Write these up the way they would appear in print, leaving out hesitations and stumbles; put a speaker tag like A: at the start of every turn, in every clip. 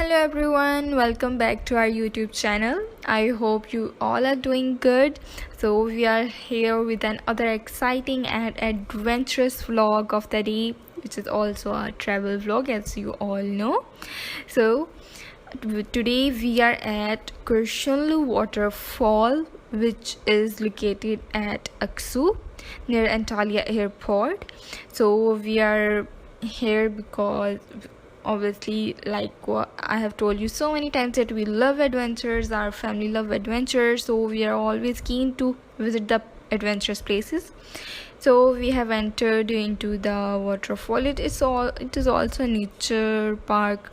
A: Hello everyone, welcome back to our YouTube channel. I hope you all are doing good. So we are here with another exciting and adventurous vlog of the day, which is also a travel vlog, as you all know. So today we are at Kurşunlu Waterfall, which is located at Aksu near Antalya airport. So we are here because obviously, like what I have told you so many times, that we love adventures, our family love adventures, so we are always keen to visit the adventurous places. So we have entered into the waterfall. It is also a nature park.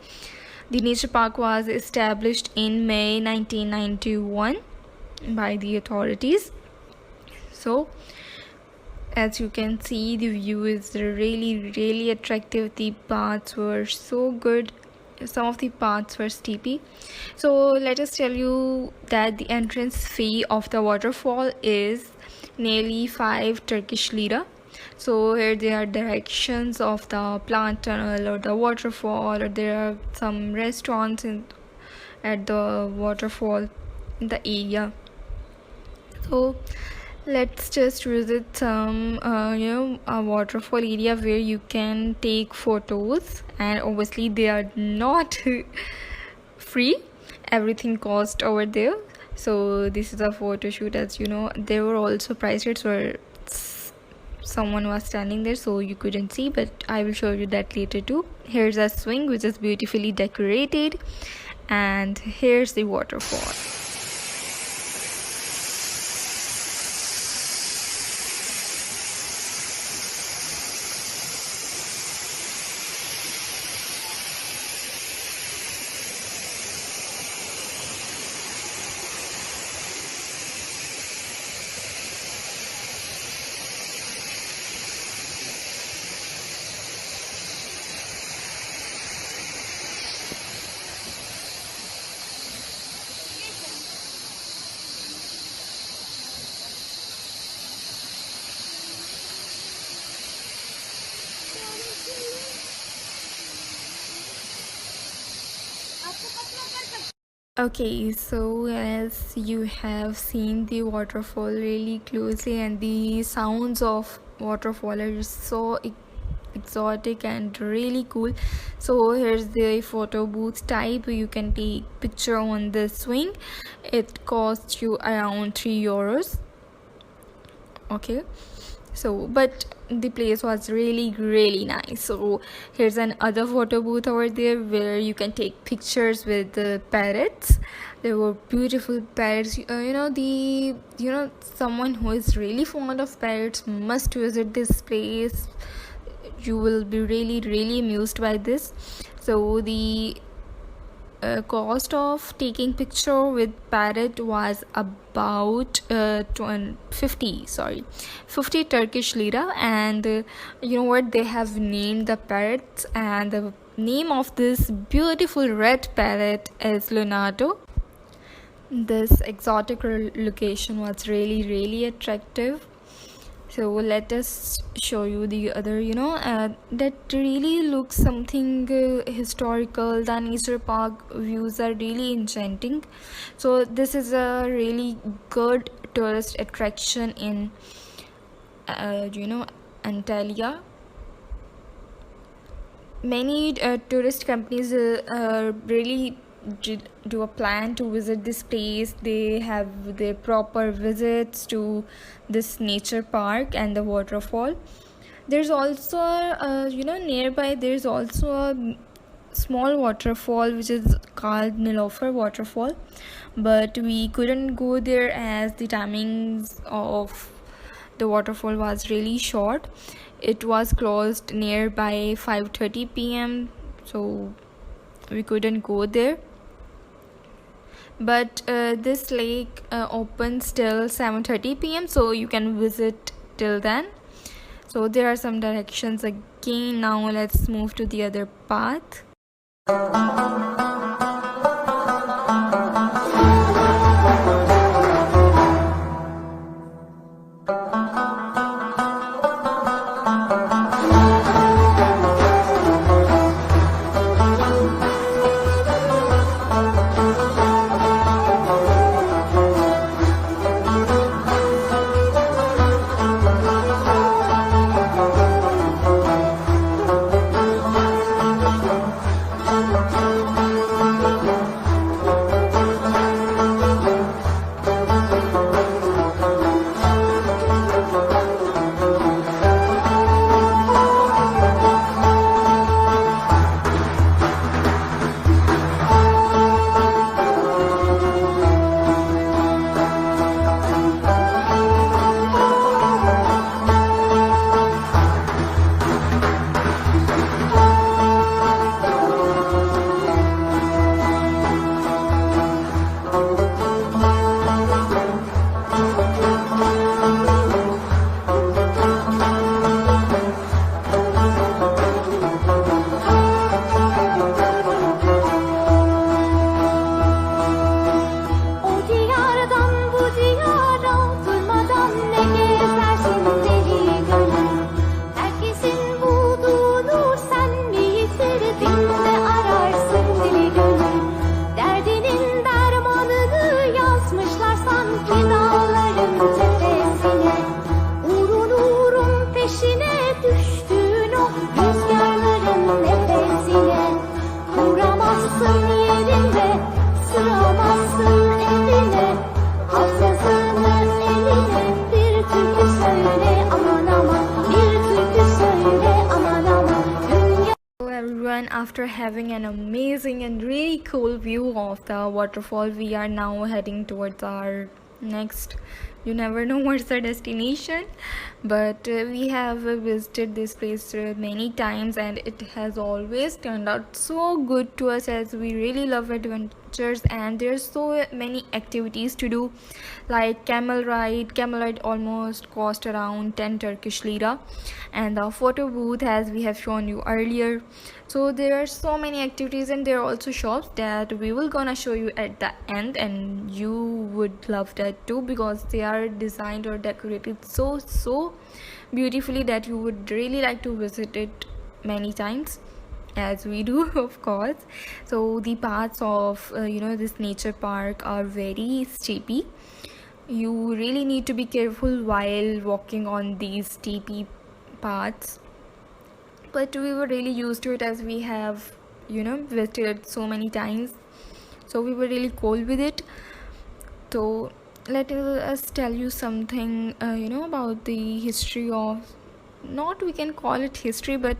A: The nature park was established in May 1991 by the authorities. So as you can see, the view is really attractive. The paths were so good. Some of the paths were steepy. So let us tell you that the entrance fee of the waterfall is nearly 5 Turkish lira. So here there are directions of the plant tunnel or the waterfall, or there are some restaurants at the waterfall in the area. So let's just visit some a waterfall area where you can take photos, and obviously they are not free. Everything cost over there. So this is a photo shoot. As you know, there were also price rates where someone was standing there, so you couldn't see, but I will show you that later too. Here's a swing which is beautifully decorated, and here's the waterfall. Okay, so as you have seen the waterfall really closely, and the sounds of waterfall are so exotic and really cool. So here's the photo booth type. You can take picture on the swing. It costs you around 3 euros. Okay, so but the place was really nice. So here's another photo booth over there where you can take pictures with the parrots. There were beautiful parrots. Someone who is really fond of parrots must visit this place. You will be really amused by this. So the cost of taking picture with parrot was about 50 Turkish lira, and you know what, they have named the parrots, and the name of this beautiful red parrot is Leonardo. This exotic location was really attractive. So let us show you the other, that really looks something historical. The nature park views are really enchanting. So this is a really good tourist attraction in Antalya. Many tourist companies really do a plan to visit this place. They have their proper visits to this nature park and the waterfall. There's also nearby there's also a small waterfall which is called Nilofer waterfall, but we couldn't go there as the timings of the waterfall was really short. It was closed nearby 5:30 p.m, so we couldn't go there. But this lake opens till 7:30 p.m, so you can visit till then. So there are some directions again. Now let's move to the other path. after having an amazing and really cool view of the waterfall, we are now heading towards our next, you never know what's the destination, but we have visited this place many times, and it has always turned out so good to us, as we really love adventures, and there's so many activities to do, like camel ride almost cost around 10 Turkish lira, and the photo booth, as we have shown you earlier. So there are so many activities, and there are also shops that we will gonna show you at the end, and you would love that too, because they are designed or decorated so beautifully that you would really like to visit it many times, as we do of course. So the paths of this nature park are very steepy. You really need to be careful while walking on these steepy paths, but we were really used to it, as we have visited it so many times, so we were really cool with it. So let us tell you something about the history of, not we can call it history, but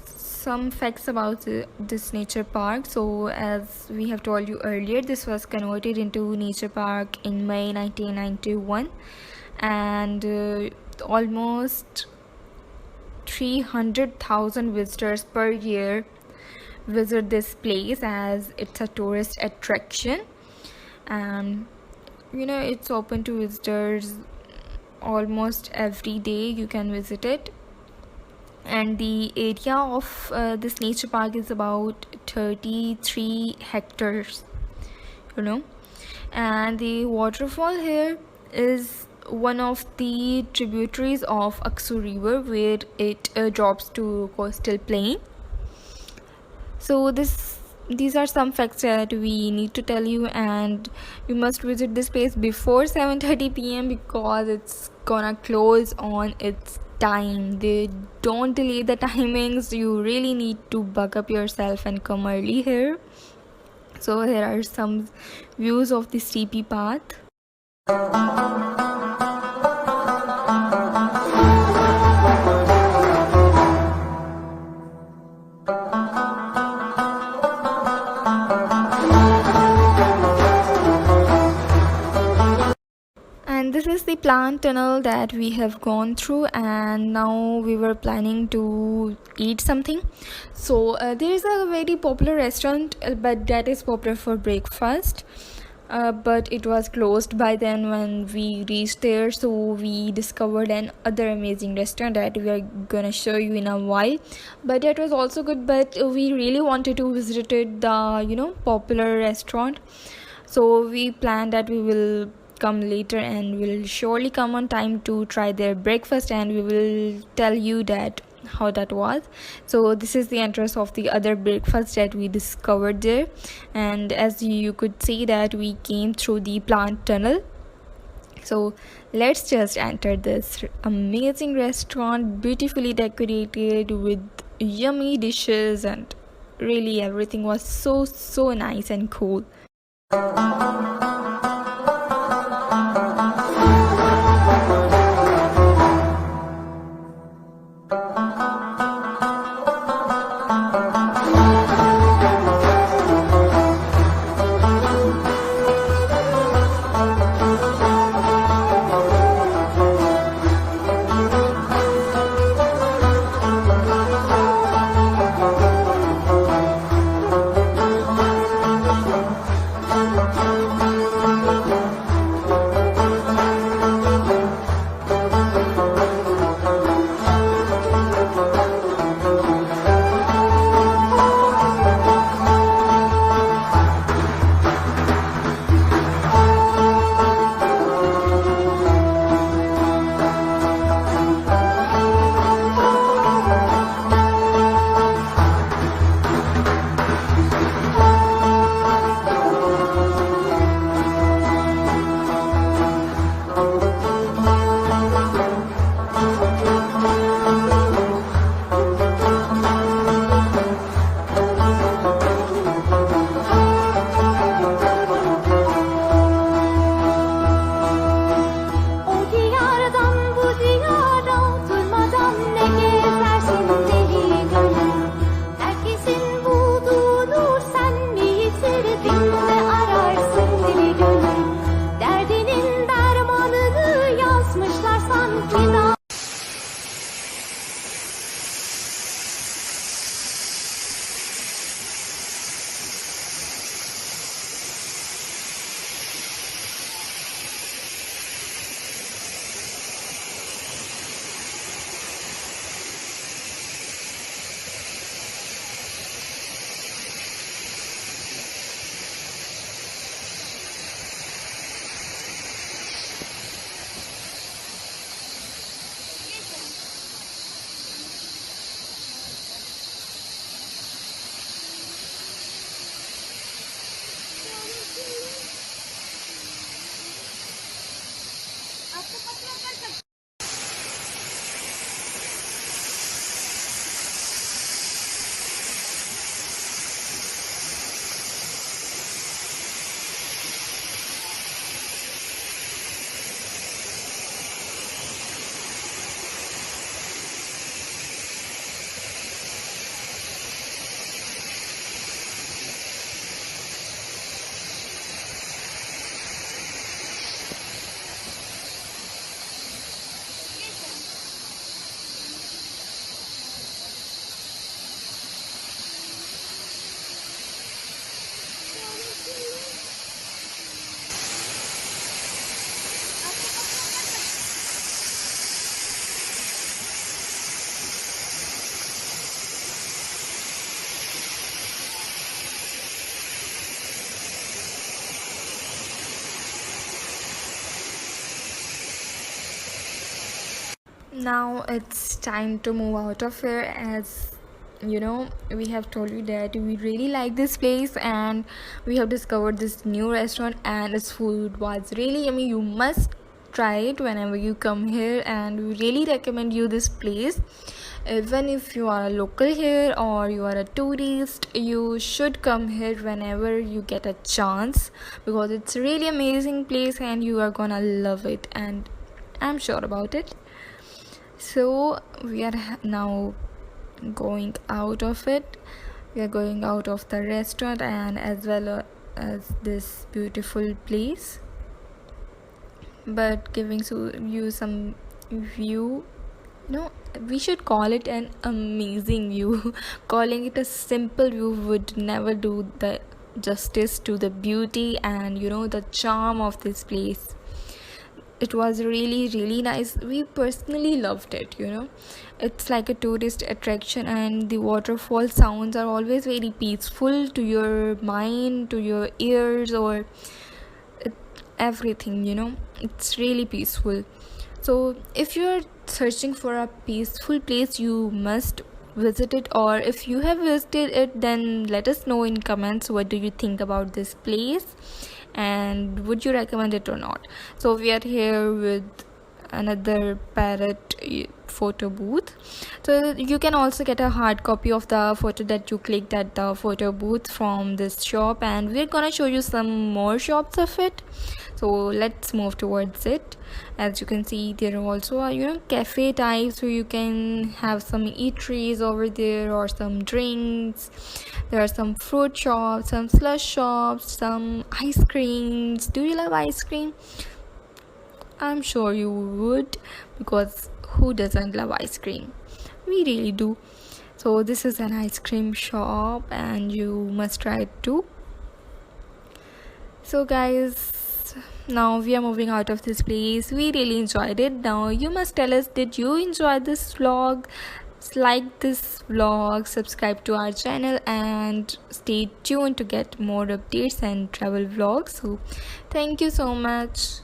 A: some facts about this nature park. So as we have told you earlier, this was converted into nature park in May 1991, and almost 300,000 visitors per year visit this place, as it's a tourist attraction, and it's open to visitors almost every day. You can visit it, and the area of this nature park is about 33 hectares, and the waterfall here is one of the tributaries of Aksu river, where it drops to coastal plain. So these are some facts that we need to tell you, and you must visit this place before 7:30 p.m. because it's gonna close on its time. They don't delay the timings. You really need to buck up yourself and come early here. So here are some views of the steepy path. This is the plant tunnel that we have gone through, and now we were planning to eat something. So there is a very popular restaurant, but that is popular for breakfast, but it was closed by then when we reached there. So we discovered another amazing restaurant that we are gonna show you in a while, but that was also good, but we really wanted to visit the popular restaurant. So we planned that we will come later, and will surely come on time to try their breakfast, and we will tell you that how that was. So this is the entrance of the other breakfast that we discovered there, and as you could see that we came through the plant tunnel. So let's just enter this amazing restaurant, beautifully decorated with yummy dishes, and really everything was so nice and cool. Now it's time to move out of here, as you know, we have told you that we really like this place and we have discovered this new restaurant and its food was really yummy. You must try it whenever you come here, and we really recommend you this place. Even if you are a local here or you are a tourist, you should come here whenever you get a chance, because it's really amazing place and you are gonna love it, and I'm sure about it. So we are now going out of it. We are going out of the restaurant and as well as this beautiful place, but giving you some view. No, we should call it an amazing view. Calling it a simple view would never do the justice to the beauty and the charm of this place. It was really nice. We personally loved it. It's like a tourist attraction, and the waterfall sounds are always very peaceful to your mind, to your ears, or everything. It's really peaceful. So if you're searching for a peaceful place, you must visit it, or if you have visited it, then let us know in comments what do you think about this place and would you recommend it or not. So we are here with another parrot photo booth, so you can also get a hard copy of the photo that you clicked at the photo booth from this shop, and we're gonna show you some more shops of it. So let's move towards it. As you can see, there are also cafe types where you can have some eateries over there or some drinks. There are some fruit shops, some slush shops, some ice creams. Do you love ice cream? I'm sure you would, because who doesn't love ice cream? We really do. So this is an ice cream shop and you must try it too. So guys, now we are moving out of this place. We really enjoyed it. Now you must tell us, did you enjoy this vlog? Like this vlog, subscribe to our channel, and stay tuned to get more updates and travel vlogs. So thank you so much.